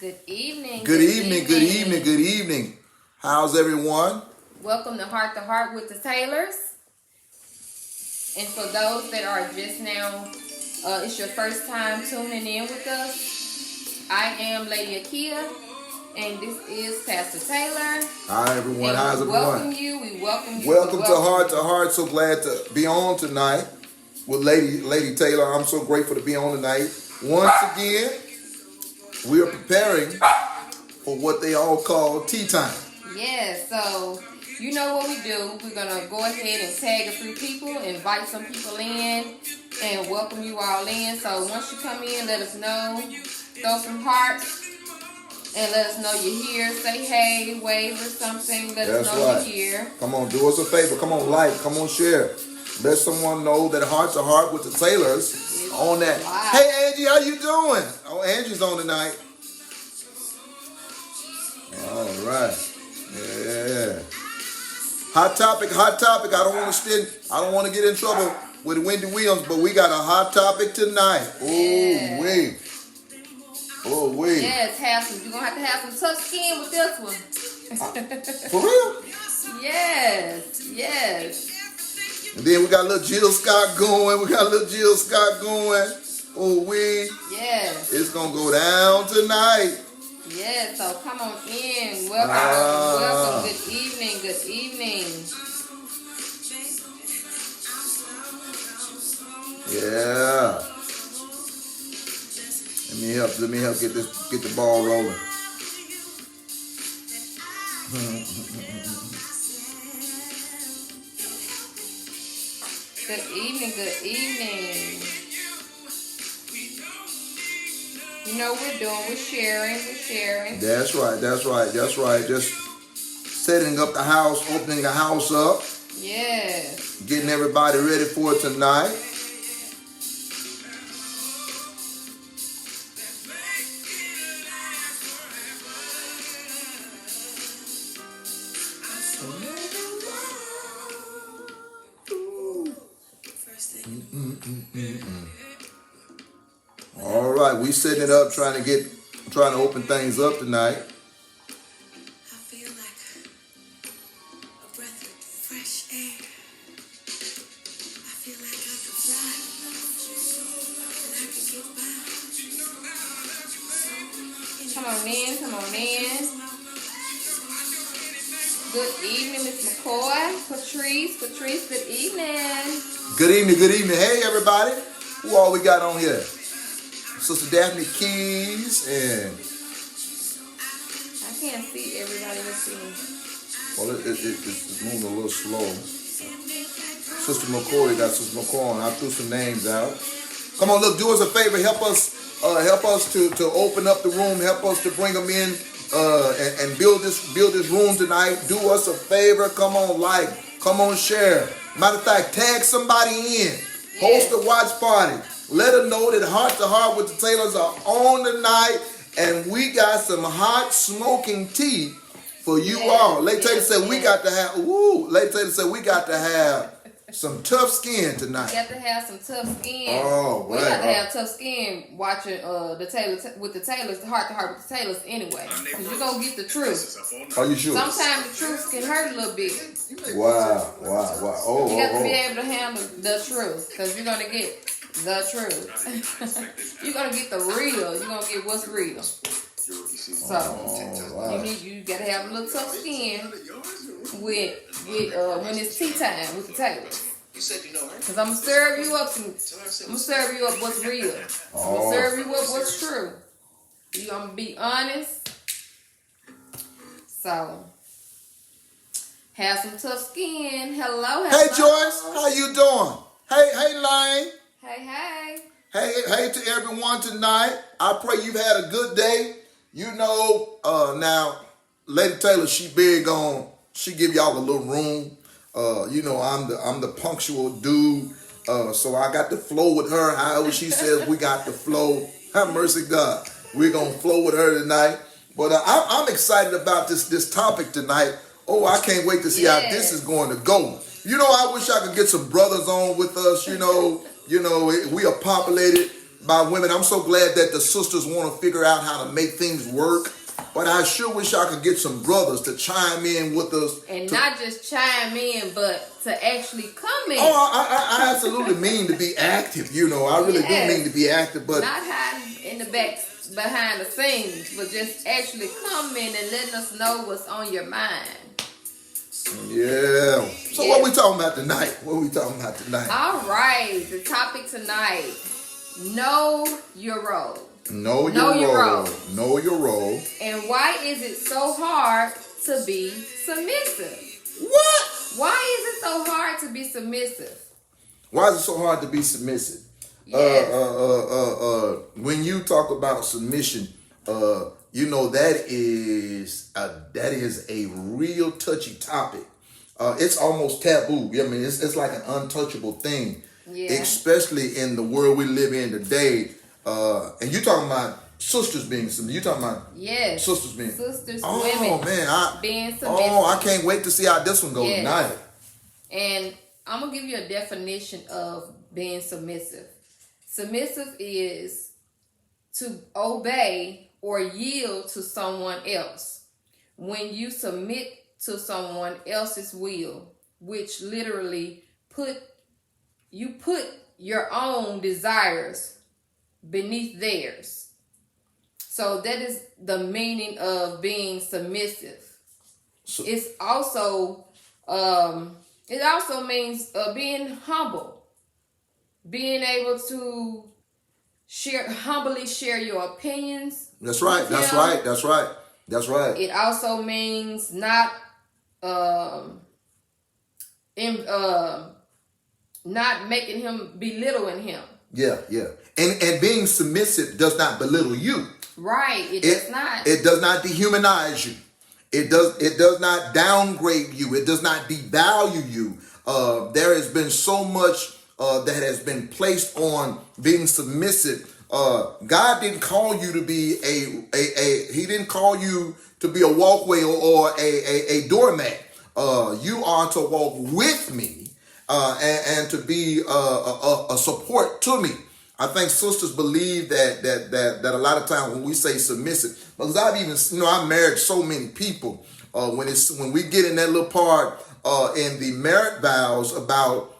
Good evening. Good evening. Good evening. Good evening. How's everyone? Welcome to Heart with the Taylors. And for those that are just now, it's your first time tuning in with us. I am Lady Akia, and this is Pastor Taylor. Hi everyone. How's everyone? We welcome you. Welcome to Heart. So glad to be on tonight with Lady Taylor. I'm so grateful to be on tonight. Once again, we are preparing for what they all call tea time. Yes, so you know what we do. We're going to go ahead and tag a few people, invite some people in, and welcome you all in. So once you come in, let us know. Throw some hearts, and let us know you're here. Say hey, wave or something. Let us know you're here. Come on, do us a favor. Come on, like. Come on, share. Let someone know that Heart to Heart with the Taylors It's on that. live. Hey, Angie, how you doing? Oh, Angie's on tonight. All right. Yeah. Hot topic. I don't want to get in trouble with Wendy Williams, but we got a hot topic tonight. Oh, wait. Oh, wait. Yes, you're going to have some tough skin with this one. For real? Yes. And then we got a little Jill Scott going. Oh, Yes. It's going to go down tonight. Yes, so come on in. Welcome. Good evening. Yeah. Let me help get the ball rolling. Good evening. You know what we're doing. We're sharing. That's right. Just setting up the house, opening the house up. Yes. Getting everybody ready for tonight. All right, we setting it up, trying to open things up tonight. I feel like a breath of fresh air. I feel like I could fly and I could get by. Come on in. Good evening, Miss McCoy. Patrice, good evening. Good evening. Hey, everybody. Who all we got on here? Sister Daphne Keys and... I can't see everybody. Let's see. Well, it's moving a little slow. Sister McCoy, got Sister McCoy on. I threw some names out. Come on, look, do us a favor. Help us to open up the room. Help us to bring them in and build this room tonight. Do us a favor. Come on, like. Come on, share. Matter of fact, tag somebody in. Host a watch party. Let them know that Heart to Heart with the Taylors are on tonight, and we got some hot smoking tea for you all. Lady Taylor said we got to have. Lady Taylor said we got to have some tough skin tonight. You got to have some tough skin. Oh, we got to have tough skin watching the Taylors with the Taylors, the Heart to Heart with the Taylors anyway, because you're gonna get the truth. Are you sure? Sometimes the truth can hurt a little bit. Wow. You got to be able to handle the truth, because you're gonna get the truth. You're gonna get the real. You're gonna get what's real. So you gotta have a little tough skin with when it's tea time with the Taylors. Cause I'm gonna serve you up what's real. I'm gonna serve you up what's true. You gonna be honest. So have some tough skin. Hello. Hey Joyce, how you doing? Hey Lane. Hey. To everyone tonight. I pray you've had a good day. You know, now, Lady Taylor, she give y'all a little room. You know, I'm the punctual dude. So I got to flow with her. However she says we got to flow. Have mercy, God. We're going to flow with her tonight. But I'm excited about this topic tonight. Oh, I can't wait to see how this is going to go. You know, I wish I could get some brothers on with us. You know, we are populated. by women. I'm so glad that the sisters want to figure out how to make things work. But I sure wish I could get some brothers to chime in with us. And not just chime in, but to actually come in. Oh, I absolutely mean to be active. You know, I really do mean to be active. But not hiding in the back behind the scenes, but just actually come in and letting us know what's on your mind. Yeah. So what we talking about tonight? What we talking about tonight? All right. The topic tonight, know your role. Know your role. Know your role. And why is it so hard to be submissive? What? Why is it so hard to be submissive? Why is it so hard to be submissive? Yes. When you talk about submission, you know that is a real touchy topic. It's almost taboo. I mean, it's like an untouchable thing, especially in the world we live in today. And you talking about sisters being submissive. You talking about sisters being women. Being submissive. Oh, I can't wait to see how this one goes tonight. And I'm gonna give you a definition of being submissive. Submissive is to obey or yield to someone else. When you submit to someone else's will, which literally put your own desires beneath theirs. So that is the meaning of being submissive. So, it also means being humble, being able to humbly share your opinions. That's right. That's right. That's right. That's right. It also means not making him belittling him. Yeah. And being submissive does not belittle you. Right. It does not. It does not dehumanize you. It does not downgrade you. It does not devalue you. There has been so much that has been placed on being submissive. God didn't call you to be He didn't call you to be a walkway or a doormat. You are to walk with me and to be a support to me. I think sisters believe that a lot of times when we say submissive, because I've married so many people. When we get in that little part in the marriage vows about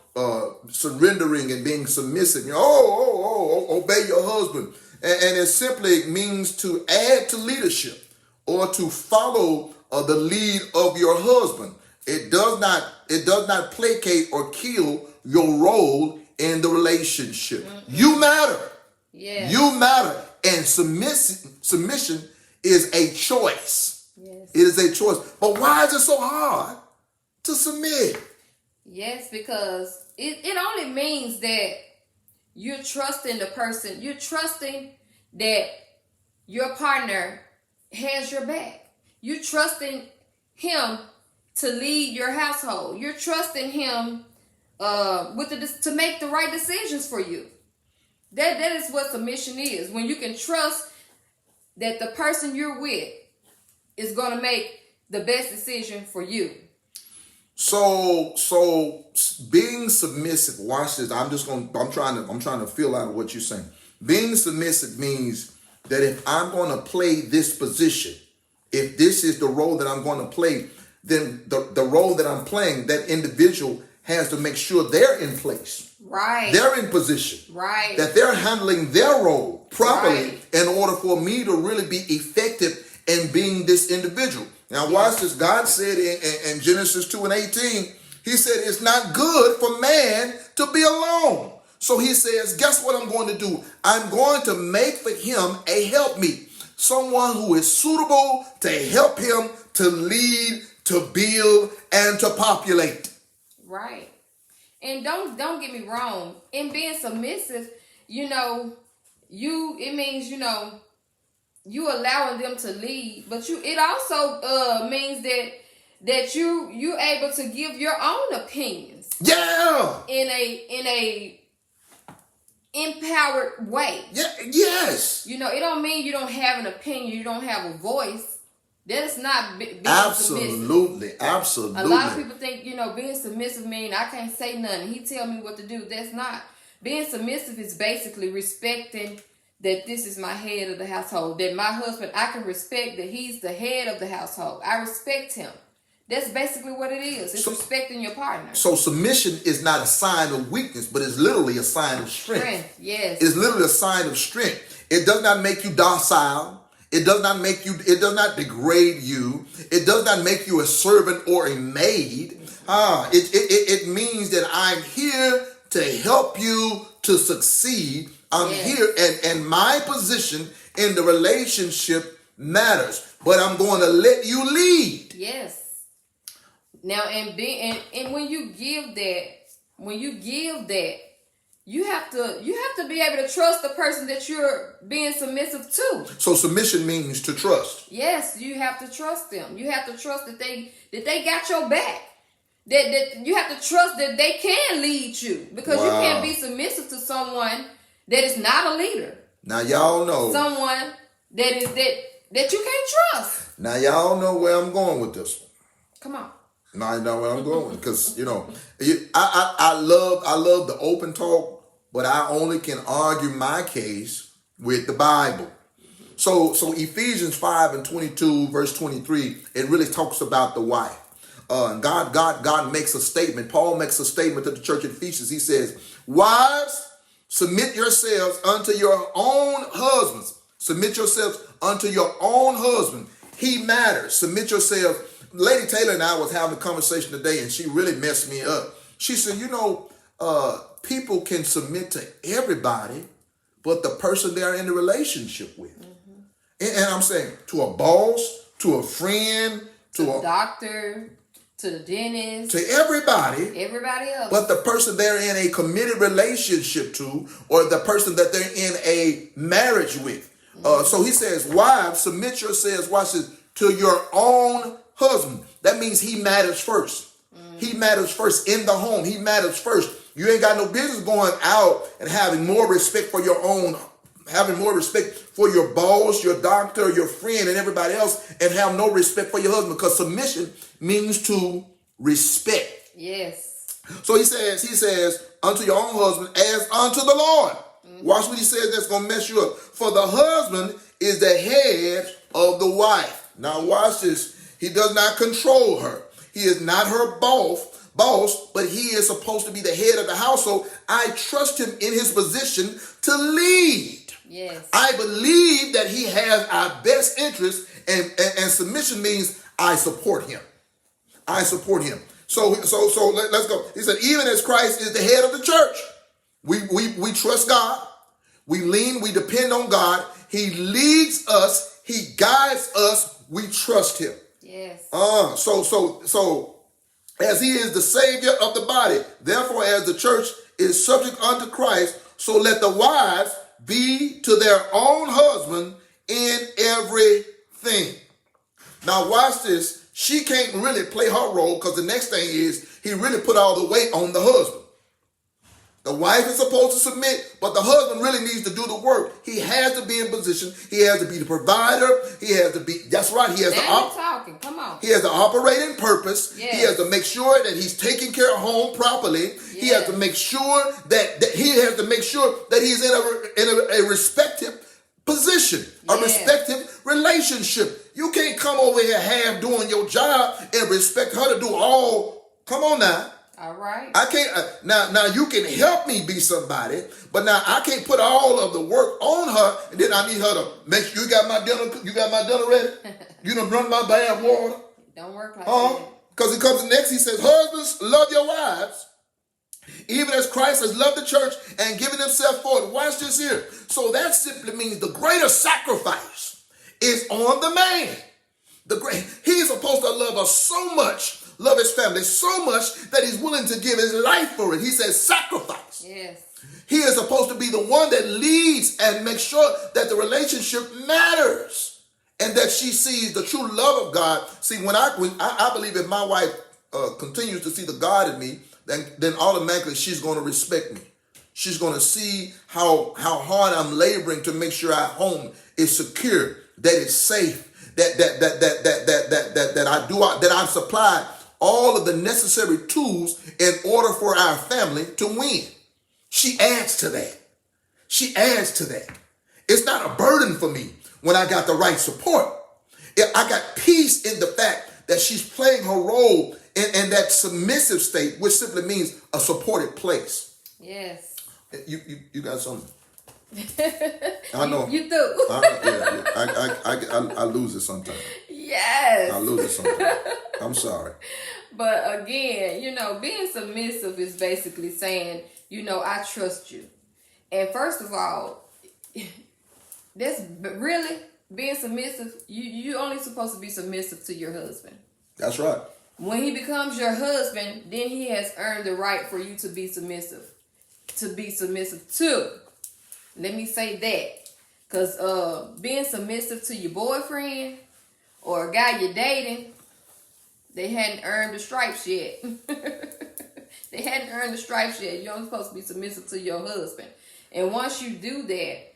surrendering and being submissive, obey your husband, and it simply means to add to leadership or to follow the lead of your husband. It does not placate or kill your role in the relationship. Mm-hmm. You matter. Yeah. You matter. And submission is a choice. Yes. It is a choice. But why is it so hard to submit? Yes, because it only means that you're trusting the person. You're trusting that your partner has your back. You're trusting him to lead your household. You're trusting him to make the right decisions for you. That is what submission is. When you can trust that the person you're with is going to make the best decision for you. So being submissive, watch this. I'm trying to feel out what you're saying. Being submissive means that if I'm going to play this position, if this is the role that I'm going to play, then the role that I'm playing, that individual has to make sure they're in place. Right. They're in position. Right. That they're handling their role properly in order for me to really be effective in being this individual. Now watch this. God said in Genesis 2:18, he said it's not good for man to be alone. So he says, guess what I'm going to do? I'm going to make for him a helpmeet. Someone who is suitable to help him to lead, to build, and to populate. Right. And don't get me wrong. In being submissive, it means, you allowing them to lead, but it also means that you able to give your own opinions. Yeah. In a empowered way. Yeah. Yes. It don't mean you don't have an opinion, you don't have a voice. That is not being absolutely submissive. Absolutely. A lot of people think, being submissive means I can't say nothing. He tell me what to do. That's not. Being submissive is basically respecting that this is my head of the household. That my husband, I can respect that he's the head of the household. I respect him. That's basically what it is. It's respecting your partner. So submission is not a sign of weakness, but it's literally a sign of strength. Yes. It's literally a sign of strength. It does not make you docile. It does not degrade you. It does not make you a servant or a maid. It means that I'm here to help you to succeed. I'm here, and my position in the relationship matters, but I'm going to let you lead. Yes. Now, and when you give that, you have to be able to trust the person that you're being submissive to. So submission means to trust. Yes, you have to trust them. You have to trust that they got your back. That you have to trust that they can lead you, because you can't be submissive to someone that is not a leader. Now y'all know someone that you can't trust. Now y'all know where I'm going with this one. Come on. Now I know where I'm going, because I love the open talk, but I only can argue my case with the Bible. So Ephesians 5:22, verse 23, it really talks about the wife. God makes a statement. Paul makes a statement to the church at Ephesians. He says, "Wives, submit yourselves unto your own husbands." Submit yourselves unto your own husband. He matters. Submit yourselves. Lady Taylor and I was having a conversation today, and she really messed me up. She said, people can submit to everybody but the person they're in a relationship with. Mm-hmm. And I'm saying, to a boss, to a friend, to a doctor, to the dentist, to everybody else, but the person they're in a committed relationship to, or the person that they're in a marriage with. So he says, "Wives, submit yourselves," watch this, "to your own husband." That means he matters first. He matters first in the home. He matters first. You ain't got no business going out and having more respect for your boss, your doctor, your friend, and everybody else, and have no respect for your husband, because submission means to respect. Yes. So he says, "Unto your own husband as unto the Lord." Mm-hmm. Watch what he says, that's going to mess you up. "For the husband is the head of the wife." Now watch this. He does not control her. He is not her boss, but he is supposed to be the head of the household. I trust him in his position to lead. Yes. I believe that he has our best interest, and submission means I support him. I support him. So let's go. He said, even as Christ is the head of the church, we trust God. We depend on God. He leads us. He guides us. We trust him. Yes. So as he is the Savior of the body, therefore as the church is subject unto Christ, so let the wives be to their own husband in everything. Now watch this. She can't really play her role, because the next thing is he really put all the weight on the husband. The wife is supposed to submit, but the husband really needs to do the work. He has to be in position. He has to be the provider. He has to be, that's right. He has talking. Come on. He has to operate in purpose. Yes. He has to make sure that he's taking care of home properly. Yes. He has to make sure that he's in a respective position, a respective relationship. You can't come over here half doing your job and expect her to do all. Come on now. All right. I can't. Now you can help me be somebody, but now I can't put all of the work on her, and then I need her to make sure you got my dinner ready. You done run my bath water. Don't work like that. Because he comes next. He says, "Husbands, love your wives, even as Christ has loved the church and given himself for it." Watch this here. So that simply means the greater sacrifice is on the man. He is supposed to love us so much. Love his family so much that he's willing to give his life for it. He says sacrifice. Yes. He is supposed to be the one that leads and makes sure that the relationship matters and that she sees the true love of God. See, when I believe if my wife continues to see the God in me, then automatically she's going to respect me. She's going to see how hard I'm laboring to make sure our home is secure, that it's safe, that I supply all of the necessary tools in order for our family to win. She adds to that. She adds to that. It's not a burden for me when I got the right support. I got peace in the fact that she's playing her role in that submissive state, which simply means a supported place. Yes. You got something? I know. You do. I lose it sometimes. Yes. I lose it sometimes. I'm sorry. But again, being submissive is basically saying, I trust you. And first of all, that's really being submissive. You only supposed to be submissive to your husband. That's right. When he becomes your husband, then he has earned the right for you to be submissive. To be submissive to. Let me say that. Because being submissive to your boyfriend or a guy you're dating, they hadn't earned the stripes yet. They hadn't earned the stripes yet. You're only supposed to be submissive to your husband. And once you do that,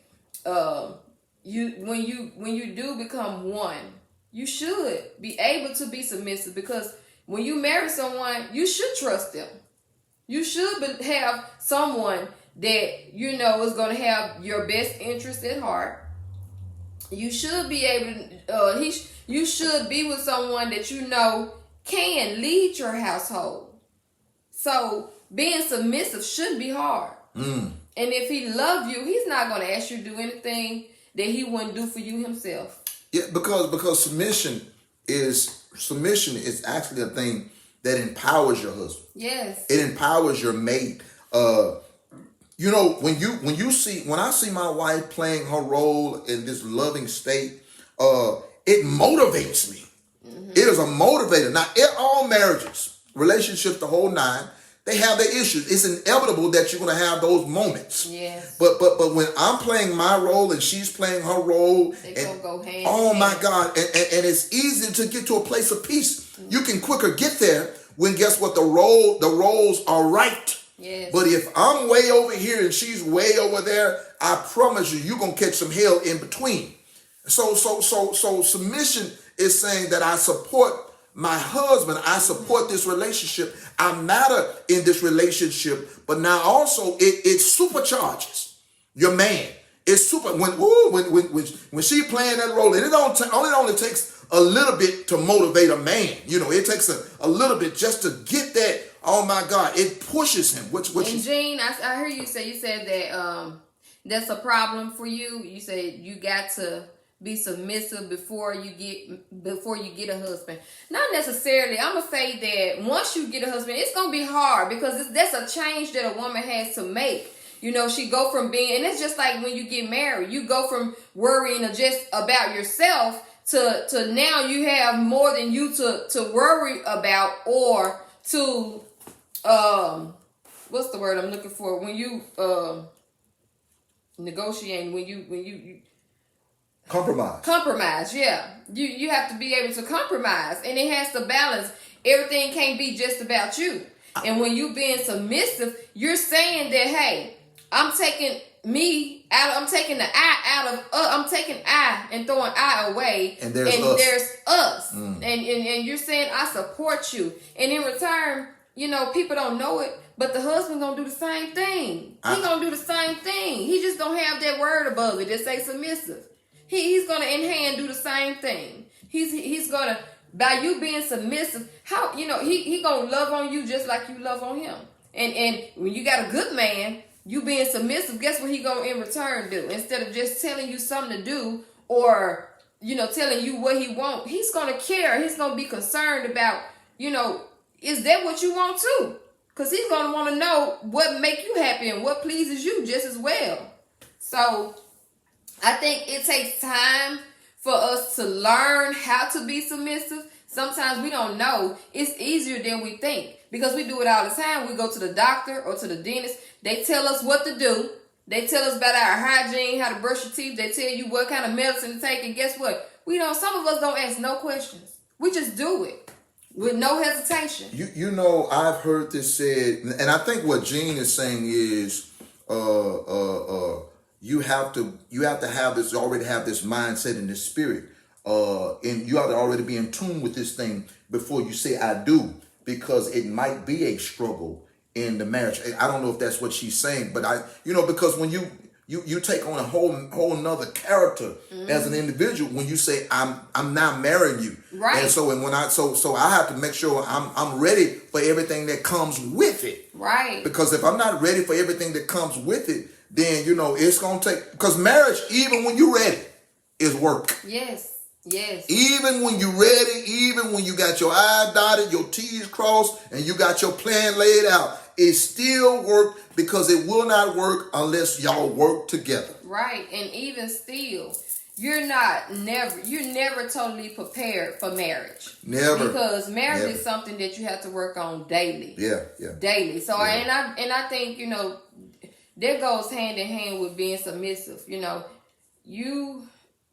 when you do become one, you should be able to be submissive, because when you marry someone, you should trust them. You should have someone that is going to have your best interest at heart. You should be able to. You should be with someone that can lead your household. So being submissive shouldn't be hard. And if he loves you, he's not going to ask you to do anything that he wouldn't do for you himself. Yeah, because submission is actually a thing that empowers your husband. Yes. It empowers your mate. When I see my wife playing her role in this loving state, it motivates me. Mm-hmm. It is a motivator. Now, in all marriages, relationships, the whole nine, they have their issues. It's inevitable that you're going to have those moments. Yes. But when I'm playing my role and she's playing her role, they go hand oh in my hand. God, and it's easy to get to a place of peace. Mm-hmm. You can quicker get there when, guess what, the roles are right. Yes. But if I'm way over here and she's way over there, I promise you're going to catch some hell in between. So submission is saying that I support my husband. I support this relationship. I matter in this relationship. But now also it supercharges your man. It's super when she playing that role, and it only takes a little bit to motivate a man. It takes a little bit just to get that. Oh my God, it pushes him. And Gene, I heard you said that that's a problem for you. You said you got to be submissive before you get a husband. Not necessarily. I'm gonna say that once you get a husband, it's gonna be hard, because that's a change that a woman has to make. She go from being, and it's just like when you get married, you go from worrying just about yourself to now you have more than you to worry about, or to what's the word I'm looking for? When you negotiating, when you compromise, yeah. You have to be able to compromise, and it has to balance. Everything can't be just about you. And when you being submissive, you're saying that, hey, I'm taking me out. I'm taking the I out of. I'm taking I and throwing I away. And there's us. And you're saying I support you. And in return, people don't know it, but the husband gonna do the same thing. He gonna do the same thing. He just don't have that word above it that say submissive. He's gonna in hand do the same thing. He's gonna, by you being submissive, he gonna love on you just like you love on him. And when you got a good man, you being submissive, guess what he gonna in return do? Instead of just telling you something to do, or telling you what he want, he's gonna care. He's gonna be concerned about, is that what you want too? Because he's gonna want to know what make you happy and what pleases you just as well. So I think it takes time for us to learn how to be submissive. Sometimes we don't know. It's easier than we think, because we do it all the time. We go to the doctor or to the dentist. They tell us what to do. They tell us about our hygiene, how to brush your teeth. They tell you what kind of medicine to take. And guess what? Some of us don't ask no questions. We just do it with no hesitation. I've heard this said, and I think what Gene is saying is, you have to already have this mindset and this spirit, and you ought to already be in tune with this thing before you say I do, because it might be a struggle in the marriage. I don't know if that's what she's saying, but because when you take on a whole nother character as an individual when you say I'm now marrying you, right? And so so I have to make sure I'm ready for everything that comes with it, right? Because if I'm not ready for everything that comes with it, then it's gonna take, because marriage, even when you're ready, is work. Yes. Even when you're ready, even when you got your I's dotted, your T's crossed, and you got your plan laid out, it still work, because it will not work unless y'all work together. Right. And even still, you're never totally prepared for marriage. Never. Because marriage is something that you have to work on daily. Yeah. Daily. So yeah. and I think, that goes hand in hand with being submissive.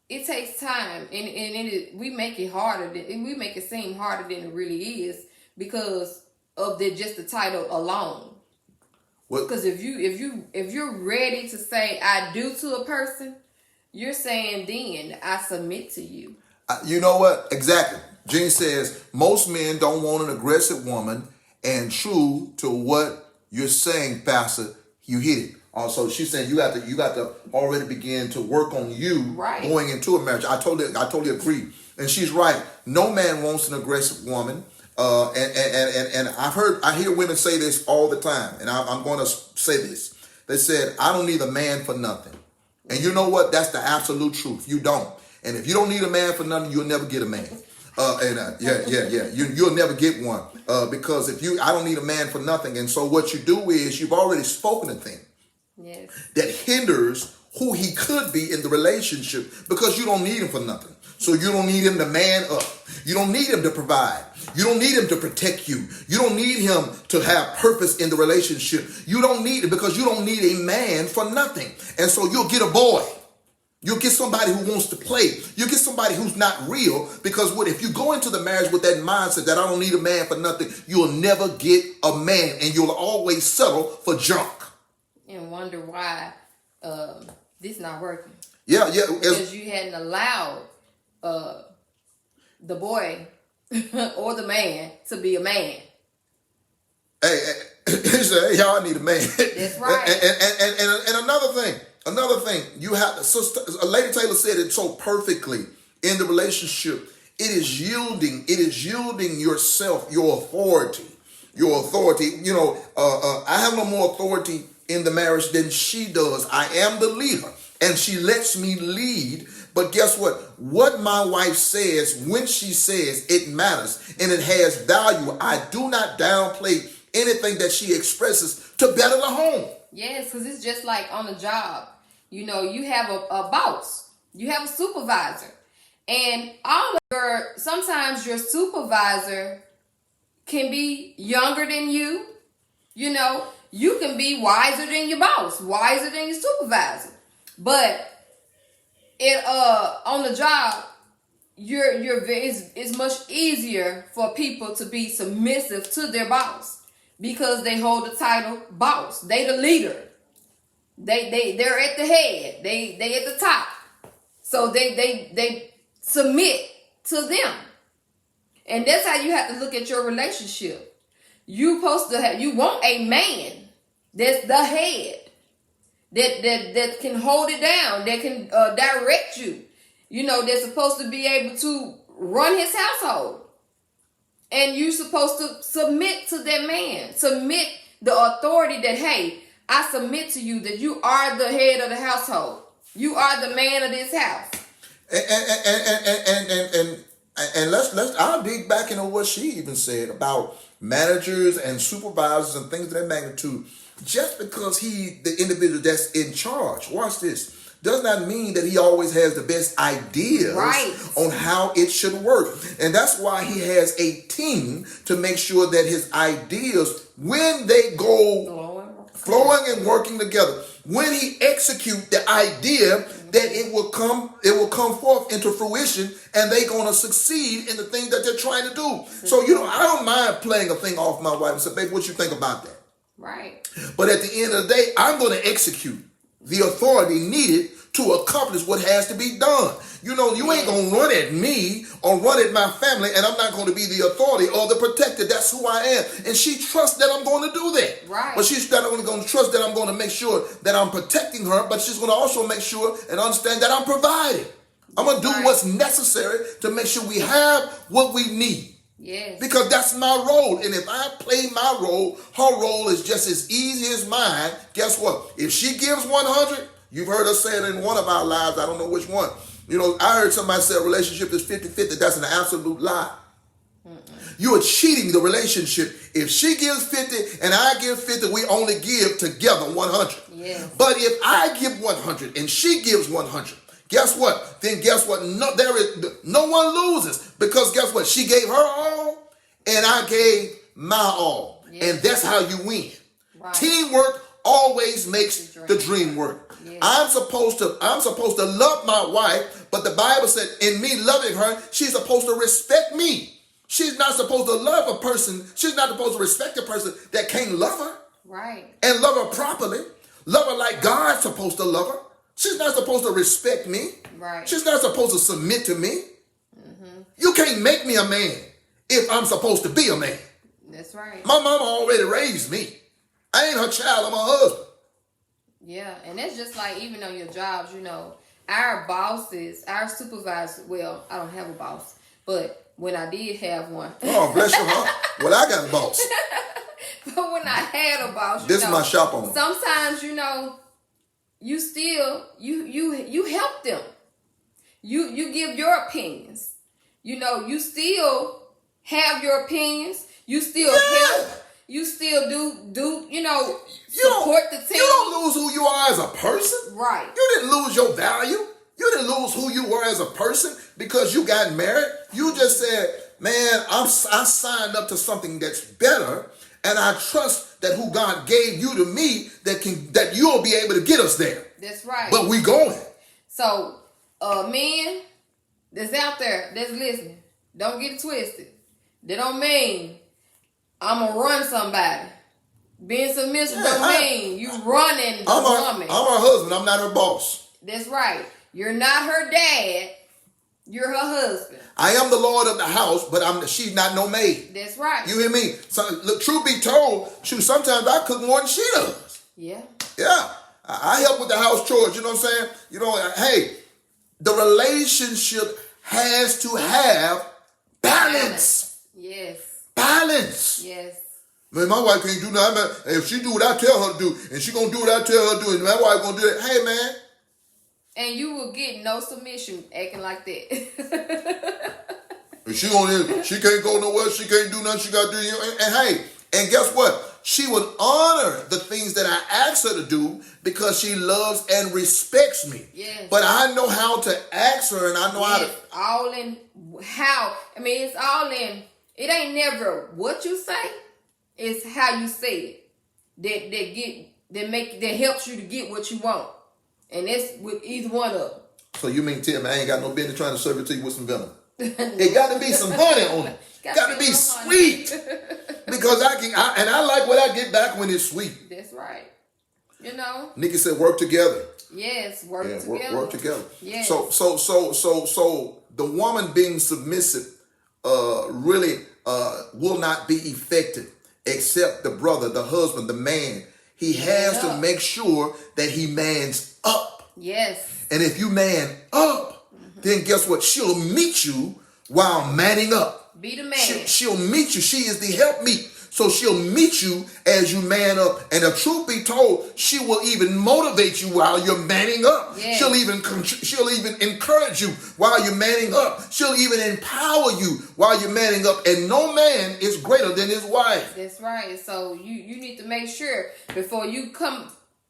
It takes time, and we make it harder. We make it seem harder than it really is because of just the title alone. Because if you're ready to say I do to a person, you're saying then I submit to you. You know what? Exactly. Jean says most men don't want an aggressive woman, and true to what you're saying, Pastor, you hit it. Also, she's saying you got to already begin to work on you going into a marriage. I totally agree, and she's right. No man wants an aggressive woman, and I hear women say this all the time, and I'm going to say this. They said, "I don't need a man for nothing," and you know what? That's the absolute truth. You don't, and if you don't need a man for nothing, you'll never get a man. You'll never get one because I don't need a man for nothing, and so what you do is you've already spoken a thing. Yes. That hinders who he could be in the relationship, because you don't need him for nothing. So you don't need him to man up. You don't need him to provide. You don't need him to protect you. You don't need him to have purpose in the relationship. You don't need it, because you don't need a man for nothing. And so you'll get a boy. You'll get somebody who wants to play. You'll get somebody who's not real, because if you go into the marriage with that mindset that I don't need a man for nothing, you'll never get a man, and you'll always settle for junk. And wonder why this not working. Yeah. Because you hadn't allowed the boy or the man to be a man. Hey, y'all need a man. That's right. And another thing, you have to, Lady Taylor said it so perfectly in the relationship. It is yielding yourself, your authority. I have no more authority in the marriage than she does. I am the leader, and she lets me lead. But guess what? What my wife says, when she says, it matters and it has value. I do not downplay anything that she expresses to better the home. Yes, because it's just like on the job. You have a boss, you have a supervisor, and sometimes your supervisor can be younger than you. You can be wiser than your boss, wiser than your supervisor. But on the job, it's much easier for people to be submissive to their boss because they hold the title boss. They the leader. They're at the head. They at the top. So they submit to them. And that's how you have to look at your relationship. You want a man that's the head, that can hold it down, that can direct you. They're supposed to be able to run his household. And you're supposed to submit to that man. Submit the authority that, hey, I submit to you, that you are the head of the household. You are the man of this house. And let's I'll dig back into what she even said about managers and supervisors and things of that magnitude. Just because the individual that's in charge, watch this, does not mean that he always has the best ideas on how it should work. And that's why he has a team to make sure that his ideas, when they go flowing and working together, when he execute the idea, that it will come forth into fruition, and they're going to succeed in the thing that they're trying to do. So, I don't mind playing a thing off my wife and say, babe, what you think about that? Right. But at the end of the day, I'm going to execute. the authority needed to accomplish what has to be done. You know, you ain't going to run at me or run at my family, and I'm not going to be the authority or the protector. That's who I am. And she trusts that I'm going to do that. Right. But she's not only going to trust that I'm going to make sure that I'm protecting her, but she's going to also make sure and understand that I'm providing. I'm going to do what's necessary to make sure we have what we need. Yes. Because that's my role. And if I play my role, her role is just as easy as mine. Guess what? If she gives 100, you've heard us say it in one of our lives. I don't know which one. You know, I heard somebody say a relationship is 50-50. That's an absolute lie. You are cheating the relationship. If she gives 50 and I give 50, we only give together 100. Yes. But if I give 100 and she gives 100, guess what? Then guess what? No one loses, because guess what? She gave her all and I gave my all. Yes. And that's how you win. Right. Teamwork always makes the dream work. Yes. I'm supposed to love my wife, but the Bible said in me loving her, she's supposed to respect me. She's not supposed to love a person. She's not supposed to respect a person that can't love her. Right. And love her properly. Love her like God's supposed to love her. She's not supposed to respect me. Right. She's not supposed to submit to me. Mm-hmm. You can't make me a man if I'm supposed to be a man. That's right. My mama already raised me. I ain't her child, I'm her husband. Yeah, and it's just like even on your jobs, you know, our bosses, our supervisors, well, I don't have a boss, but when I did have one. Oh, bless your heart. Well, I got a boss. But when I had a boss, this is my shop owner. Sometimes, you know, you still, you help them. You give your opinions. You know, you still have your opinions. You still help. You still do you know, support the team. You don't lose who you are as a person. Right. You didn't lose your value. You didn't lose who you were as a person because you got married. You just said, man, I signed up to something that's better, and I trust that who God gave you to me that you'll be able to get us there. That's right. But we going. So, men that's out there that's listening, don't get it twisted. That don't mean I'm going to run somebody. Being submissive don't mean you running the woman. I'm her husband. I'm not her boss. That's right. You're not her dad. You're her husband. I am the Lord of the house, but she's not no maid. That's right. You hear me? So, look, truth be told, sometimes I cook more than she does. Yeah. Yeah. I help with the house chores. You know what I'm saying? You know, hey, the relationship has to have balance. Yes. Balance. Yes. Man, my wife can't do nothing. If she do what I tell her to do, and she gonna do what I tell her to do, and my wife gonna do it, hey, man. And you will get no submission acting like that. And she can't go nowhere. She can't do nothing. She got to do. And hey, and guess what? She would honor the things that I ask her to do because she loves and respects me. Yes. But I know how to ask her, and I know how to. All in how. I mean, it's all in. It ain't never what you say. It's how you say it. That helps you to get what you want. And that's with either one of them. So you mean tell me I ain't got no business trying to serve it to you with some venom? It got to be some honey on it. Got to be sweet. Because I like what I get back when it's sweet. That's right. You know. Nikki said work together. Yes, work together. Work together. Yes. So the woman being submissive really will not be effective except the brother, the husband, the man. He has to make sure that he mans up. Yes. And if you man up, then guess what? She'll meet you while manning up. Be the man. She'll meet you. She is the helpmeet. So she'll meet you as you man up. And the truth be told, she will even motivate you while you're manning up. Yes. She'll even encourage you while you're manning up. She'll even empower you while you're manning up. And no man is greater than his wife. That's right. So you need to make sure before you come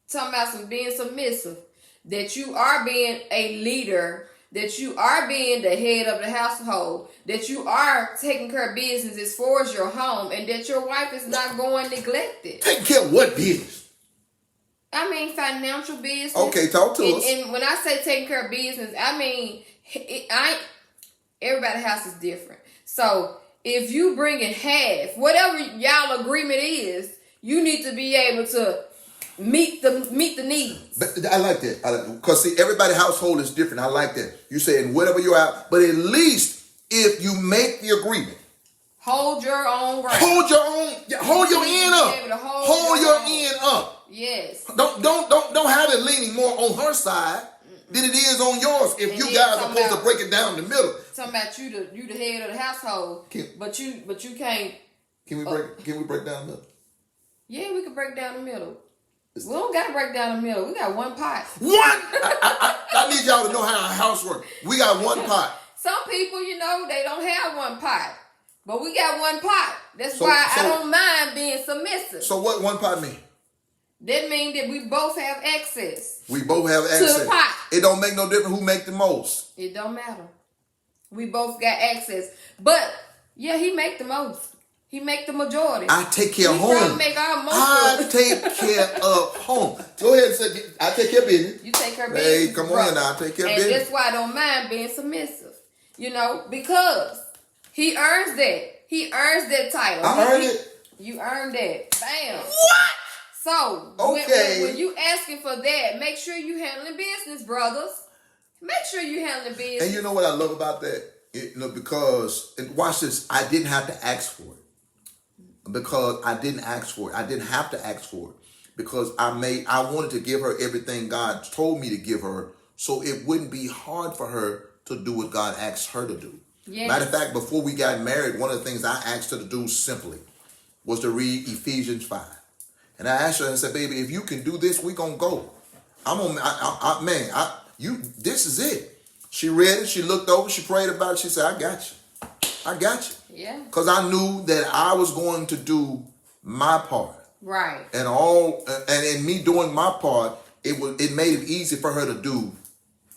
talking about being submissive, that you are being a leader, that you are being the head of the household, that you are taking care of business as far as your home, and that your wife is not going neglected. Taking care of what business? I mean financial business. Okay, talk to us. And when I say taking care of business, I mean everybody's house is different. So if you bring in half, whatever y'all agreement is, you need to be able to meet the needs. But I like that. Because see, everybody's household is different. I like that. You saying whatever you're out, but at least if you make the agreement, hold your own ground. Hold your end up. Hold your end up. Yes. Don't have it leaning more on her side than it is on yours. If you guys are supposed to break it down the middle. Talking about you the head of the household, but you can't. Can we break down the middle? Yeah, we can break down the middle. We don't gotta break down the middle. We got one pot. One. I need y'all to know how our house works. We got one pot. Some people, they don't have one pot. But we got one pot. That's why I don't mind being submissive. So what one pot mean? That means that we both have access. We both have access. To the pot. It don't make no difference who make the most. It don't matter. We both got access. But, yeah, he make the most. He make the majority. I take care of home. Make our most I take care of home. Go ahead and say, I take care of business. You take care of business. Hey, come on in now. I take care of business. And that's why I don't mind being submissive. Because he earns that. He earns that title. I earned it. You earned that. Bam. What? So, when you asking for that, make sure you handling business, brothers. Make sure you handling business. And you know what I love about that? Because, and watch this, I didn't have to ask for it. Because I didn't ask for it. I didn't have to ask for it. Because I wanted to give her everything God told me to give her, so it wouldn't be hard for her to do what God asked her to do. Yes. Matter of fact, before we got married, one of the things I asked her to do simply was to read Ephesians 5. And I asked her and said, baby, if you can do this, we gonna go. This is it. She read it, she looked over, she prayed about it, she said, I got you. I got you. Yeah. Because I knew that I was going to do my part. Right. And in me doing my part, it made it easy for her to do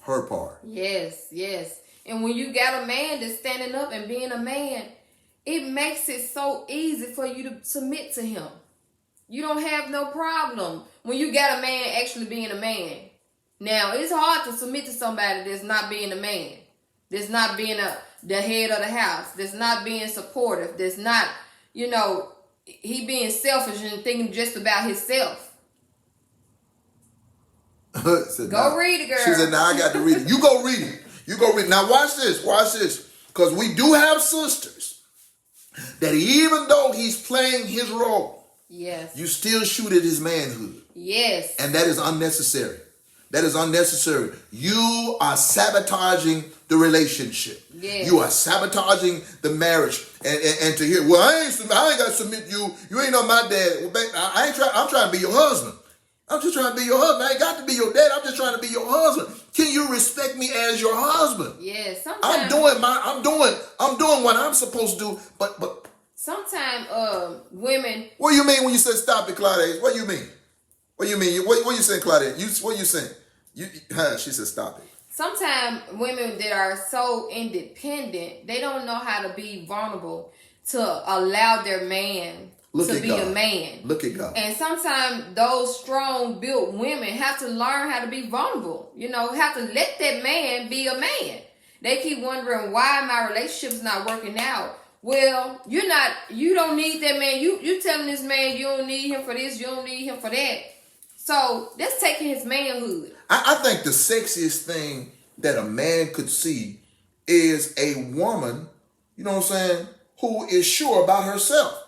her part. Yes, yes. And when you got a man that's standing up and being a man, it makes it so easy for you to submit to him. You don't have no problem when you got a man actually being a man. Now, it's hard to submit to somebody that's not being a man, that's not being the head of the house, that's not being supportive, that's not, he being selfish and thinking just about himself. Go read it, girl. She said, now I got to read it. You go read it. You go read. Now watch this. Because we do have sisters that even though he's playing his role, yes, you still shoot at his manhood. Yes. And that is unnecessary. That is unnecessary. You are sabotaging the relationship. Yes. You are sabotaging the marriage. And to hear, well, I ain't got to submit to you. You ain't on my dad. Well, babe, I'm trying to be your husband. I'm just trying to be your husband. I ain't got to be your dad. I'm just trying to be your husband. Can you respect me as your husband? Yes. I'm doing what I'm supposed to do. But sometimes women. What do you mean when you say stop it, Claudette? What do you mean? What do you mean? What you saying, Claudette? What you saying? She said stop it. Sometimes women that are so independent, they don't know how to be vulnerable to allow their man to be a man. Look at God. And sometimes those strong-built women have to learn how to be vulnerable. Have to let that man be a man. They keep wondering why my relationship's not working out. Well, you don't need that man. You telling this man you don't need him for this, you don't need him for that. So that's taking his manhood. I think the sexiest thing that a man could see is a woman, you know what I'm saying, who is sure about herself.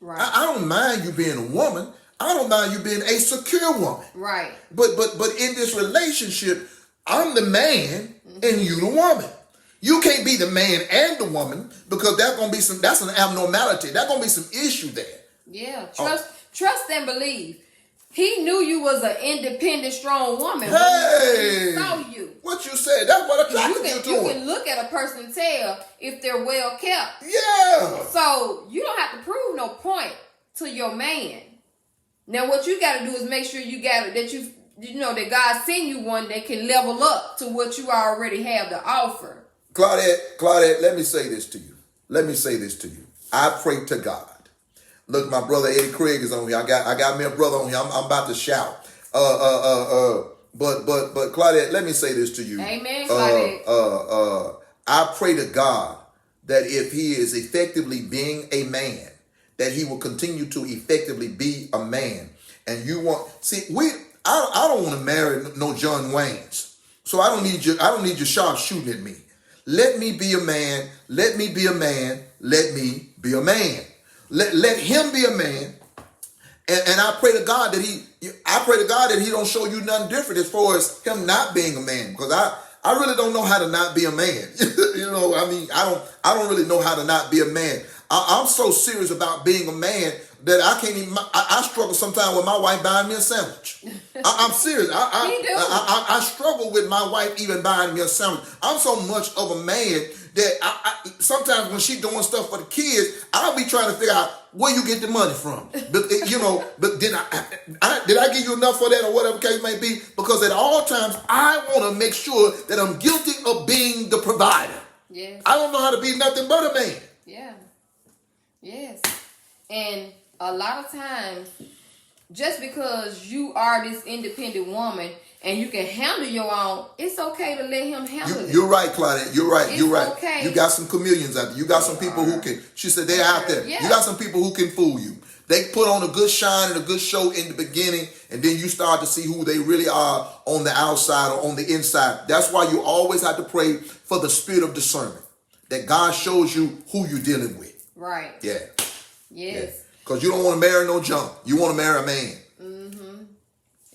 Right. I don't mind you being a woman. I don't mind you being a secure woman. Right. But in this relationship, I'm the man and you the woman. You can't be the man and the woman because that's an abnormality. There's gonna be some issue there. Yeah. Trust and believe. He knew you was an independent, strong woman. Hey, he saw you. What you said? That's what attracted you to You it. can look at a person and tell if they're well kept. Yeah. So you don't have to prove no point to your man. Now what you got to do is make sure that God send you one that can level up to what you already have to offer. Claudette, let me say this to you. I pray to God. Look, my brother Eddie Craig is on here. I got me a brother on here. I'm about to shout. But Claudette, let me say this to you. Amen, Claudette. I pray to God that if he is effectively being a man, that he will continue to effectively be a man. and you want I don't want to marry no John Waynes. So I don't need your sharp shooting at me. Let me be a man. Let me be a man. Let me be a man. Let him be a man. And I pray to God that he don't show you nothing different as far as him not being a man. Because I really don't know how to not be a man. I don't really know how to not be a man. I'm so serious about being a man that I can't even. I struggle sometimes with my wife buying me a sandwich. I'm serious. I struggle with my wife even buying me a sandwich. I'm so much of a man that sometimes when she doing stuff for the kids, I'll be trying to figure out where you get the money from. But did I give you enough for that or whatever case may be? Because at all times I want to make sure that I'm guilty of being the provider. Yes. I don't know how to be nothing but a man. Yeah. Yes. And a lot of times, just because you are this independent woman and you can handle your own, it's okay to let him handle it. You're right, Claudette. You're right. You're right. Okay. You got some chameleons out there. You got some people who can. She said they're out there. Yeah. You got some people who can fool you. They put on a good shine and a good show in the beginning, and then you start to see who they really are on the outside or on the inside. That's why you always have to pray for the spirit of discernment, that God shows you who you're dealing with. Right. Yeah. Yes. Because you don't want to marry no junk. You want to marry a man. Mm-hmm.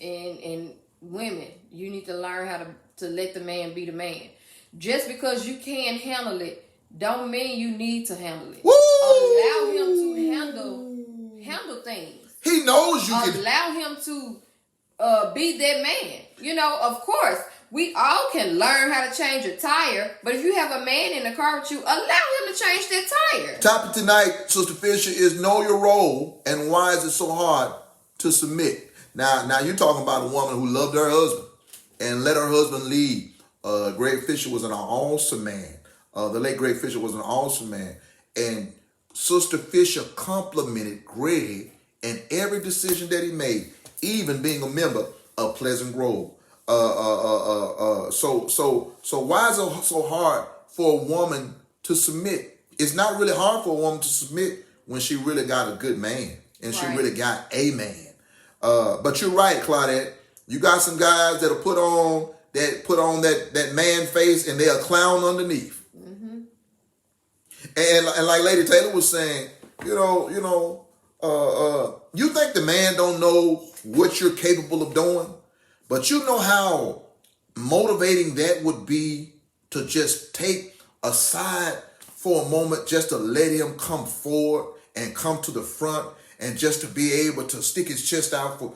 And women, you need to learn how to let the man be the man. Just because you can't handle it, don't mean you need to handle it. Woo! Allow him to handle things. He knows you can. Allow him to be that man. Of course, we all can learn how to change a tire, but if you have a man in the car with you, allow him to change that tire. Topic tonight, Sister Fisher, is know your role and why is it so hard to submit. Now you're talking about a woman who loved her husband and let her husband lead. Greg Fisher was an awesome man. The late Greg Fisher was an awesome man. And Sister Fisher complimented Greg in every decision that he made, even being a member of Pleasant Grove. So why is it so hard for a woman to submit? It's not really hard for a woman to submit when she really got a good man and she really got a man. But you're right, Claudette. You got some guys that'll put on that man face and they're a clown underneath. Mm-hmm. And like Lady Taylor was saying, you think the man don't know what you're capable of doing? But you know how motivating that would be to just take aside for a moment, just to let him come forward and come to the front and just to be able to stick his chest out for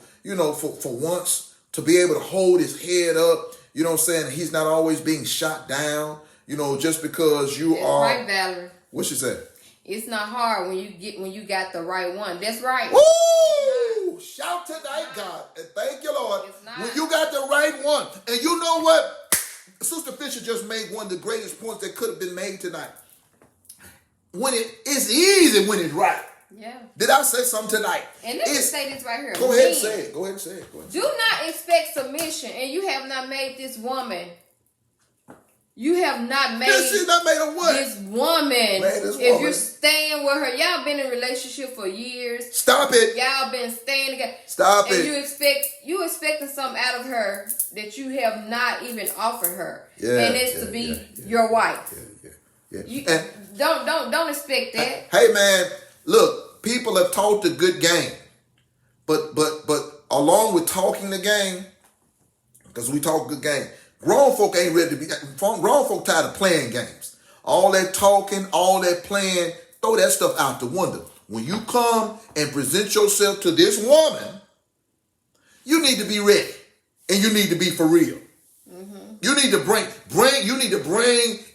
once, to be able to hold his head up, you know what I'm saying? He's not always being shot down, just because you are. Right, Valerie. What she said? It's not hard when you got the right one. That's right. Woo! Shout tonight, God. And thank you, Lord. When you got the right one. And you know what? Sister Fisher just made one of the greatest points that could have been made tonight. It's easy when it's right. Yeah. Did I say something tonight? And let me say this right here. Go ahead and say it. Go ahead and say it. Do not expect submission, and you have not made this woman. You have not made. She's not made a what? This woman. If you're staying with her, y'all been in a relationship for years. Stop it. Y'all been staying together. Stop it. And you expecting something out of her that you have not even offered her. Yeah. And it's to be your wife. Yeah. Don't expect that. Hey man, look, people have taught the good game, but along with talking the game, because we talk good game. Grown folk ain't ready to be. Grown folk tired of playing games. All that talking, all that playing, throw that stuff out the window. When you come and present yourself to this woman, you need to be ready, and you need to be for real. Mm-hmm. You need to bring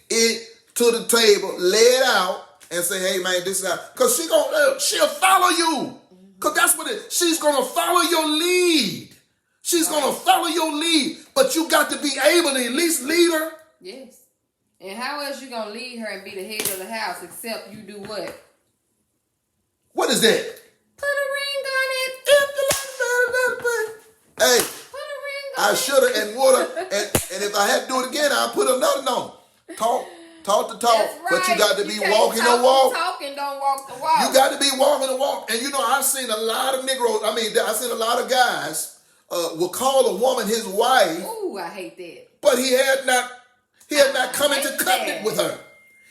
it to the table, lay it out, and say, "Hey man, this is how." Because she'll follow you. Because that's what it. She's gonna follow your lead. She's going to follow your lead, but you got to be able to at least lead her. Yes. And how else you going to lead her and be the head of the house except you do what? What is that? Put a ring on it. Hey, put a ring on I should have and would have. And if I had to do it again, I'll put another on. Talk talk the talk, That's right. but you got to be can't walking talk the walk. Talk and don't walk the walk. You got to be walking the walk. And you know, I've seen a lot of Negroes. I mean, I've seen a lot of guys will call a woman his wife. Ooh, I hate that. But he had not come into covenant with her.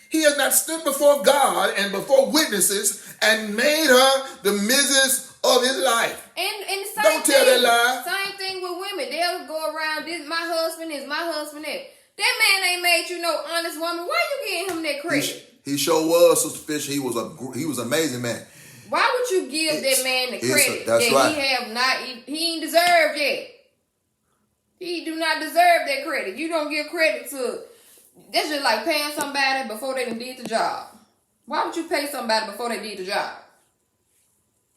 He has not stood before God and before witnesses and made her the Mrs. of his life. And the same Don't tell thing, that lie. Same thing with women. They'll go around, this my husband is, my husband is. That man ain't made you no honest woman. Why you giving him that credit? He sure was, Sister Fisher. He was an amazing man. Why would you give that man the credit that's right. He ain't deserved yet? He do not deserve that credit. You don't give credit to. That's just like paying somebody before they done did the job. Why would you pay somebody before they did the job?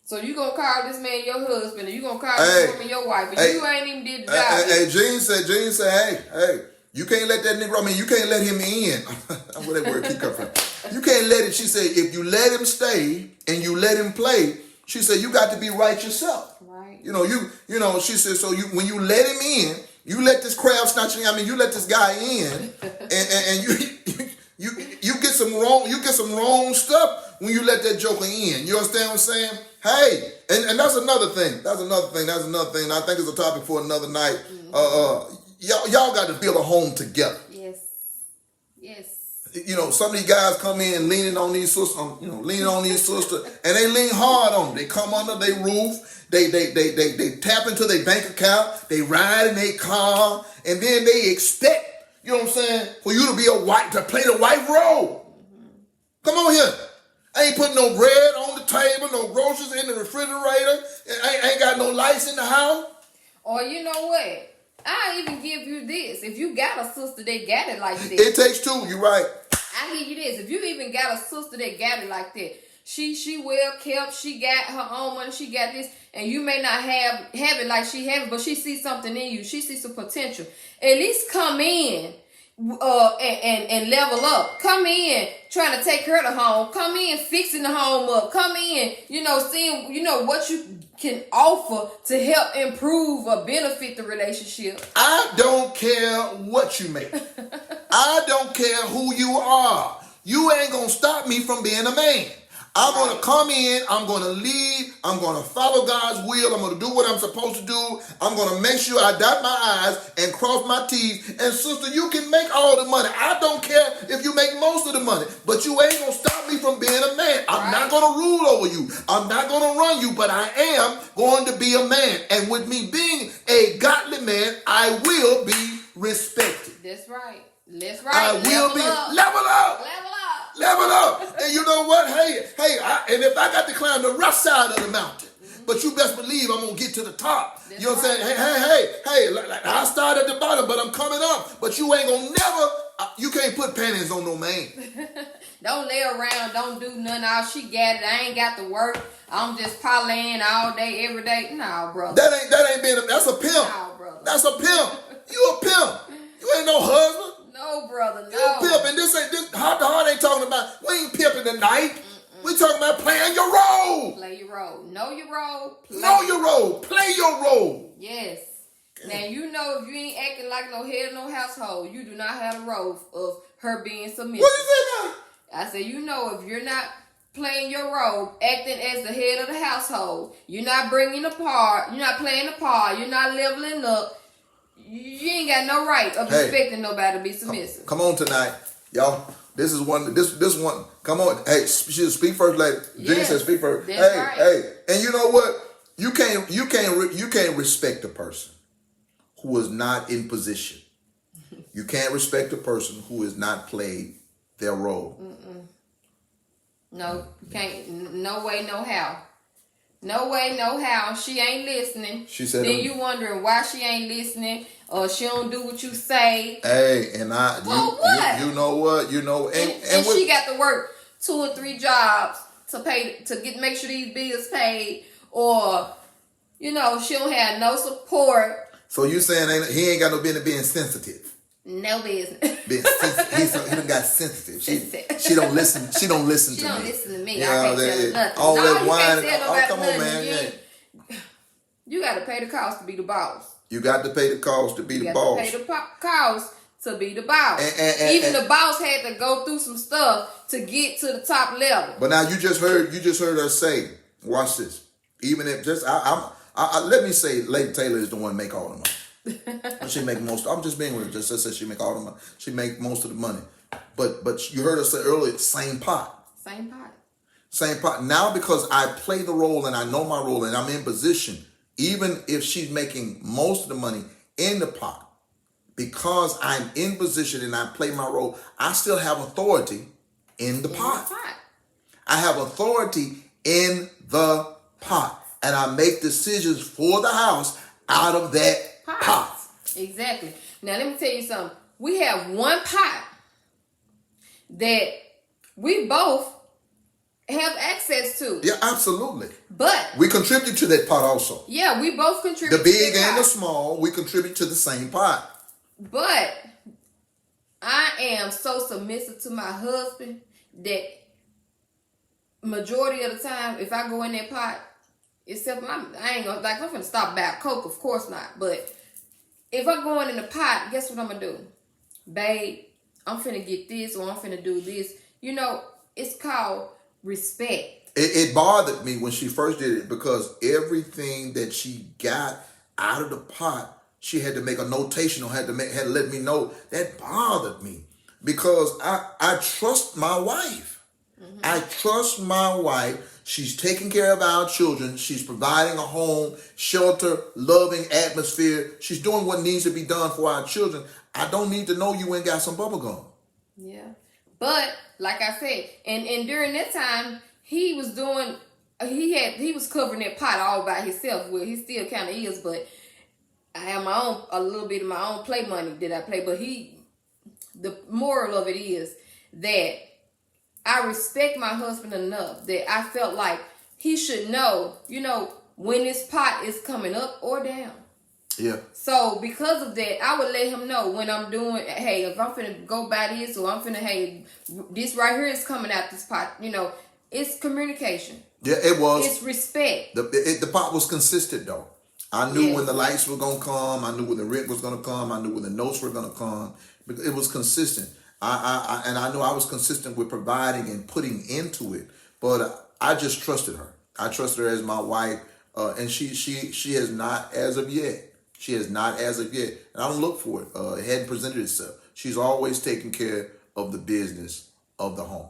So you gonna call this man your husband, and you gonna call this woman your wife, but you ain't even did the job. Hey, Gene said, hey, you can't let that nigga. I mean, you can't let him in. Where that word keep coming from? You can't let it. She said, if you let him stay and you let him play, she said, you got to be right yourself. Right. You know. She said, so when you let him in, you let this crowd snatching. I mean, you let this guy in, and you get some wrong stuff when you let that joker in. You understand what I'm saying? Hey, and that's another thing. That's another thing. I think it's a topic for another night. Y'all got to build a home together. Yes. You know, some of these guys come in leaning on these sisters, and they lean hard on them. They come under their roof, they tap into their bank account, they ride in their car, and then they expect, you know what I'm saying, for you to play the white role. Come on here. I ain't putting no bread on the table, no groceries in the refrigerator, ain't got no lights in the house. Or you know what? I'll even give you this. If you got a sister that got it like this. It takes two, you're right. I give you this. If you even got a sister that got it like that, she well kept, she got her own money, she got this, and you may not have it like she have it, but she sees something in you. She sees some potential. At least come in and level up. Come in trying to take her to home. Come in fixing the home up. Come in, seeing, what you can offer to help improve or benefit the relationship. I don't care what you make. I don't care who you are. You ain't gonna stop me from being a man. I'm going to come in, I'm going to lead, I'm going to follow God's will, I'm going to do what I'm supposed to do, I'm going to make sure I dot my I's and cross my T's. And sister, you can make all the money. I don't care if you make most of the money, but you ain't going to stop me from being a man. I'm not going to rule over you. I'm not going to run you, but I am going to be a man. And with me being a godly man, I will be respected. That's right. That's right. I will be. Level up. Level up. And you know what? Hey, and if I got to climb the rough side of the mountain, but you best believe I'm going to get to the top. That's, you know what I'm saying? Hey, like I start at the bottom, but I'm coming up. But you ain't going to you can't put panties on no man. Don't lay around, don't do nothing. Oh, she got it. I ain't got to work. I'm just parlaying all day, every day. No, brother. That ain't being that's a pimp. No, brother. That's a pimp. You a pimp. You ain't no husband. No, brother, no. You pimp, and this heart to heart ain't talking about, we ain't pimping tonight. We talking about playing your role. Play your role. Know your role. Know your role. Play your role. Yes. Now, if you ain't acting like no head of no household, you do not have a role of her being submissive. What you say now? I said, if you're not playing your role, acting as the head of the household, you're not bringing the part, you're not playing the part, you're not leveling up, you ain't got no right of expecting nobody to be submissive. Come on tonight, y'all. This is one. This one. Come on. Hey, she speak first, lady. Jenny said speak first. That's right. Hey. And you know what? You can't respect a person who is not in position. You can't respect a person who has not played their role. No, you can't. No way, no how. No way, no how. She ain't listening. She said. Then you wondering why she ain't listening, or she don't do what you say. Hey, and what? You know what? You know, and she got to work 2 or 3 jobs to make sure these bills paid, or she don't have no support. So you saying he ain't got no business being sensitive? No business. He done got sensitive. She don't listen. She don't listen to me. She don't listen to me. You I can't tell her nothing. All that whining. Come on, man. You got to pay the cost to be the boss. You got to pay the cost to be the boss. You got to pay the cost to be the boss. Even the boss had to go through some stuff to get to the top level. But now you just heard her say, watch this. Even if just let me say, Lady Taylor is the one make all the money. She make most. I'm just being with her. Just said she make all the money. She make most of the money. But you heard her say earlier, same pot. Same pot. Now because I play the role and I know my role and I'm in position, even if she's making most of the money in the pot, because I'm in position and I play my role, I still have authority in the pot. I have authority in the pot. And I make decisions for the house out of that pot. Exactly. Now let me tell you something. We have one pot that we both have access to. Yeah, absolutely. But we contribute to that pot also. Yeah, we both contribute. The big and the small, we contribute to the same pot. But I am so submissive to my husband that majority of the time, if I go in that pot, except I ain't gonna, like, I'm gonna stop about Coke, of course not. But if I'm going in the pot, guess what I'm gonna do? Babe, I'm finna get this or I'm finna do this. You know, it's called respect. It bothered me when she first did it because everything that she got out of the pot, she had to make a notation or had to let me know. That bothered me because I trust my wife. Mm-hmm. I trust my wife. She's taking care of our children. She's providing a home, shelter, loving atmosphere. She's doing what needs to be done for our children. I don't need to know you ain't got some bubble gum. Yeah. But like I said, and during that time, he was covering that pot all by himself. Well, he still kind of is, but I have a little bit of my own play money that I play. But the moral of it is that I respect my husband enough that I felt like he should know, when this pot is coming up or down. Yeah. So because of that, I would let him know when I'm doing, hey, if I'm finna go buy this or I'm finna, hey, this right here is coming out this pot. It's communication. Yeah, it was. It's respect. The pot was consistent though. I knew when the lights were gonna come. I knew when the rent was gonna come. I knew when the notes were gonna come. It was consistent. I knew I was consistent with providing and putting into it. But I just trusted her. I trusted her as my wife, and she has not as of yet. She has not as of yet, and I don't look for it. It hadn't presented itself. She's always taking care of the business of the home.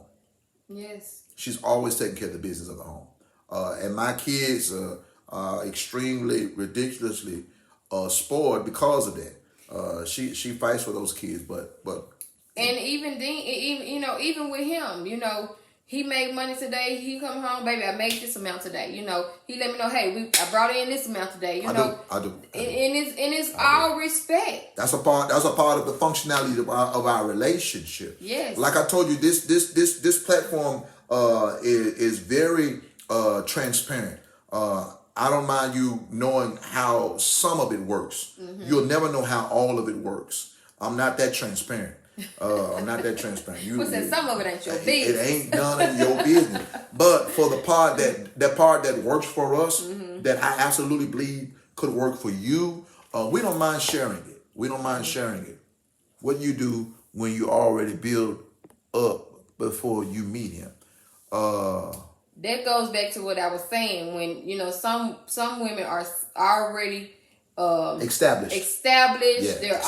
Yes. She's always taking care of the business of the home. And my kids are extremely, ridiculously spoiled because of that. She fights for those kids, but. And even even with him, he made money today. He come home, baby, I made this amount today. He let me know, hey, I brought in this amount today. I do. And it's all respect. That's a part of the functionality of our relationship. Yes. Like I told you, this platform is very transparent. I don't mind you knowing how some of it works. Mm-hmm. You'll never know how all of it works. I'm not that transparent. I'm not that transparent. Some of it ain't your business. It ain't none of your business. But for the part that part that works for us, mm-hmm. that I absolutely believe could work for you, we don't mind sharing it. We don't mind sharing it. What you do when you already build up before you meet him. That goes back to what I was saying when some women are already established. Yeah, they're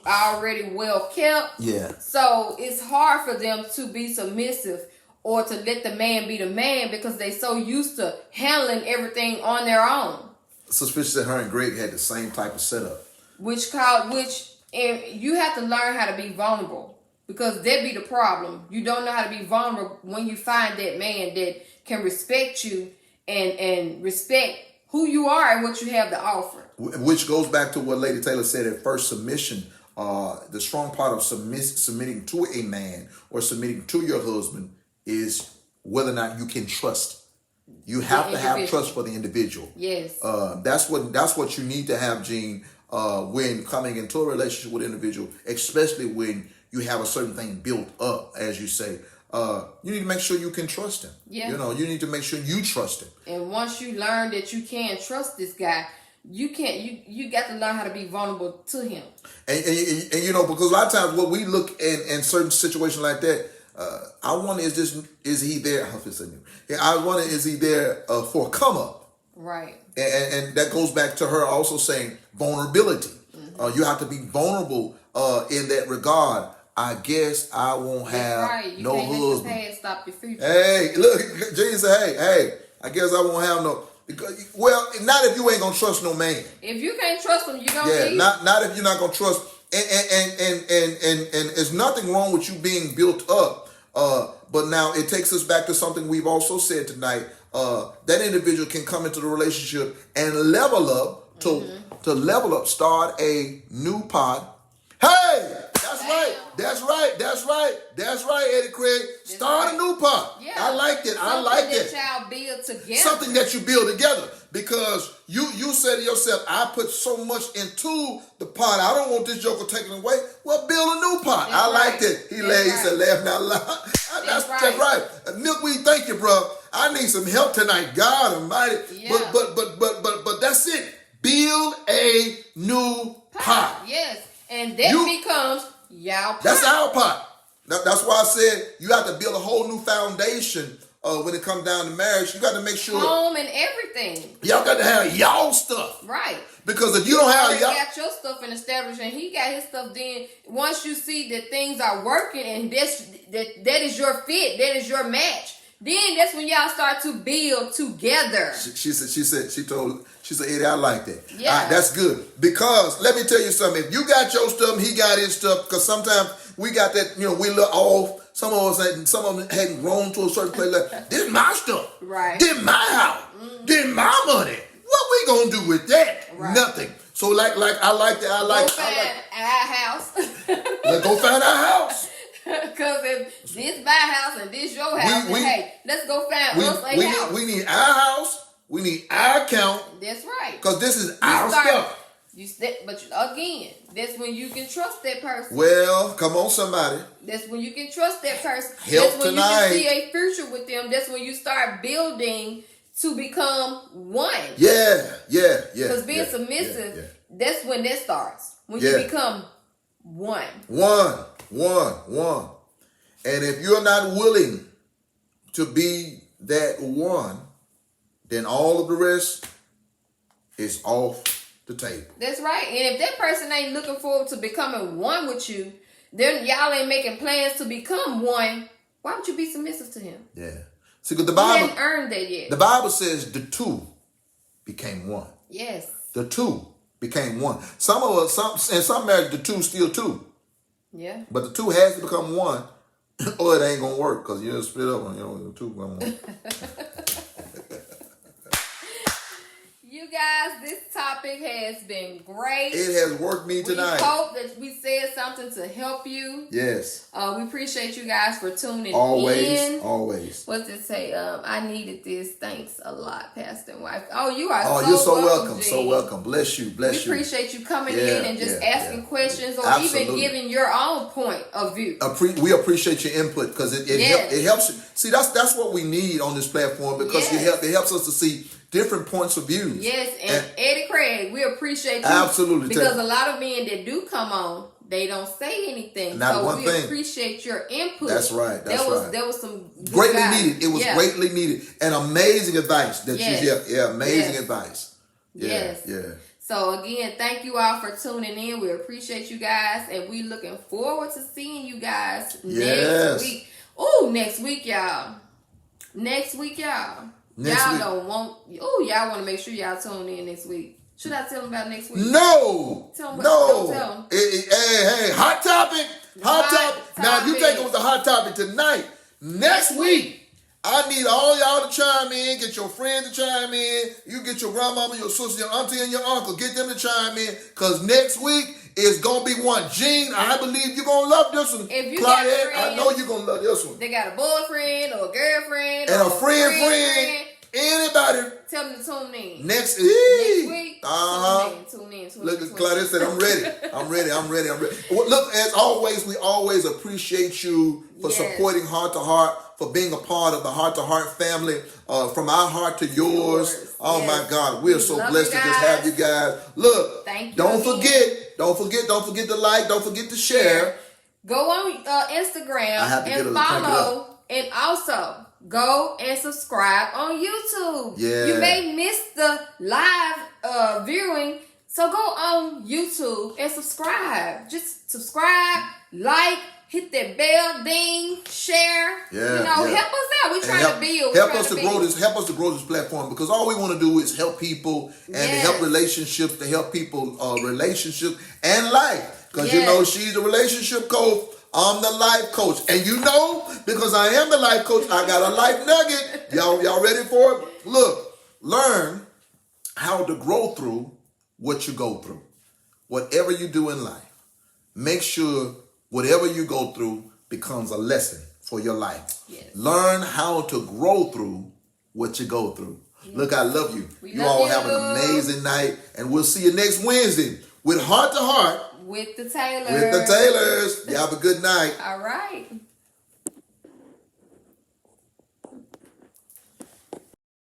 already well kept. Yeah. So it's hard for them to be submissive or to let the man be the man because they so used to handling everything on their own. Suspicious that her and Greg had the same type of setup. And you have to learn how to be vulnerable because that be the problem. You don't know how to be vulnerable when you find that man that can respect you and respect who you are and what you have to offer. Which goes back to what Lady Taylor said at first, submission. The strong part of submitting to a man or submitting to your husband is whether or not you can trust. You have to have trust for the individual. Yes. That's what you need to have, Gene, when coming into a relationship with an individual, especially when you have a certain thing built up, as you say. You need to make sure you can trust him. Yeah. You need to make sure you trust him. And once you learn that you can trust this guy, you can't. You got to learn how to be vulnerable to him. And you know, because a lot of times what we look in certain situations like that, I wonder is he there? I wonder is he there for a come up? Right. And that goes back to her also saying vulnerability. You have to be vulnerable in that regard. I guess I won't have no husband. Let the past stop your future. Hey, look, Jesus said, hey, I guess I won't have no. Well, not if you ain't gonna trust no man. If you can't trust him, you don't. Yeah, not if you're not gonna trust. And there's nothing wrong with you being built up. But now it takes us back to something we've also said tonight. That individual can come into the relationship and level up to level up, start a new pot. Hey, that's right, Eddie Craig. Start a new pot. Yeah. I like it. Something that y'all build together. Something that you build together. Because you said to yourself, I put so much into the pot. I don't want this joker taken away. Well, build a new pot. I liked it. He said, laugh not loud. That's right. Milkweed, thank you, bro. I need some help tonight. God Almighty. Yeah. But that's it. Build a new pot. Yes. And that becomes y'all pot. That's our pot. That's why I said you have to build a whole new foundation when it comes down to marriage. You got to make sure. Home and everything. Y'all got to have y'all stuff. Right. Because if you don't have y'all. You got your stuff and established and he got his stuff, then once you see that things are working and that is your fit, that is your match, then that's when y'all start to build together. She said, Eddie, I like that. Yeah. That's good. Because let me tell you something. If you got your stuff and he got his stuff, because sometimes we got that, we look off. Some of them hadn't grown to a certain place. Like, this is my stuff. Right. This is my house. This is my money. What we gonna do with that? Right. Nothing. So like I like that. Go find our house. Let's go find our house. Because if this my house and this your house, hey, let's go find us a house. We need our house. We need our account. That's right. Because this is our stuff. But again, that's when you can trust that person. Well, come on, somebody. That's when you can trust that person. Help that's when tonight. You can see a future with them. That's when you start building to become one. Yeah. Because being submissive, that's when that starts. When you become one. One. And if you're not willing to be that one, then all of the rest is off the table. That's right. And if that person ain't looking forward to becoming one with you, then y'all ain't making plans to become one, why would you be submissive to him? Yeah. See, because the Bible... You hadn't earned that yet. The Bible says the two became one. Yes. The two became one. In some marriages, the two still two. Yeah. But the two has to become one, or it ain't going to work, because you'll split up on the two. You guys, this topic has been great. It has worked me tonight. We hope that we said something to help you. Yes. We appreciate you guys for tuning in. Always. What's it say? I needed this. Thanks a lot, Pastor and wife. Oh, you are you're so welcome. Jean. So welcome. Bless you. We appreciate you coming in and just asking questions or even giving your own point of view. We appreciate your input because it helps you. See, that's what we need on this platform because it helps us to see different points of view. Yes, and Eddie Craig, we appreciate you. Absolutely. Because a lot of men that do come on, they don't say anything. Not one thing. Appreciate your input. That's right. There was some greatly needed. It was greatly needed. And amazing advice that you amazing advice. Yes. So again, thank you all for tuning in. We appreciate you guys and we looking forward to seeing you guys next week. Oh, next week, y'all. Y'all want to make sure y'all tune in next week. Should I tell them about next week? No. Don't tell them. Hey, hot topic. Now, if you think it was a hot topic tonight, next week, I need all y'all to chime in. Get your friends to chime in. You get your grandmama, your sister, your auntie, and your uncle. Get them to chime in. Because next week is going to be one. Jean, I believe you're going to love this one. If you Claudette, I know you're going to love this one. They got a boyfriend or a girlfriend. And a friend. Anybody Tell them to tune in. next week. Tune in. Look at Claudia said, I'm ready. I'm ready. Well, look, as always, we always appreciate you for supporting Heart to Heart, for being a part of the Heart to Heart family, from our heart to yours. Oh my God, we are so blessed to just have you guys. Look, don't forget to like, don't forget to share. Go on Instagram and follow, and also go and subscribe on YouTube. Yeah. You may miss the live viewing, so go on YouTube and subscribe. Just subscribe, like, hit that bell, ding, share. Yeah, help us out. We're trying to build. Help us to grow this platform, because all we want to do is help people and to help relationships, to help people relationships and life. Because she's a relationship coach. I'm the life coach. And because I am the life coach, I got a life nugget. Y'all ready for it? Look, learn how to grow through what you go through. Whatever you do in life, make sure whatever you go through becomes a lesson for your life. Yes. Learn how to grow through what you go through. Yes. Look, I love you. You all have an amazing night, and we'll see you next Wednesday with Heart to Heart. With the Taylors. You have a good night. All right.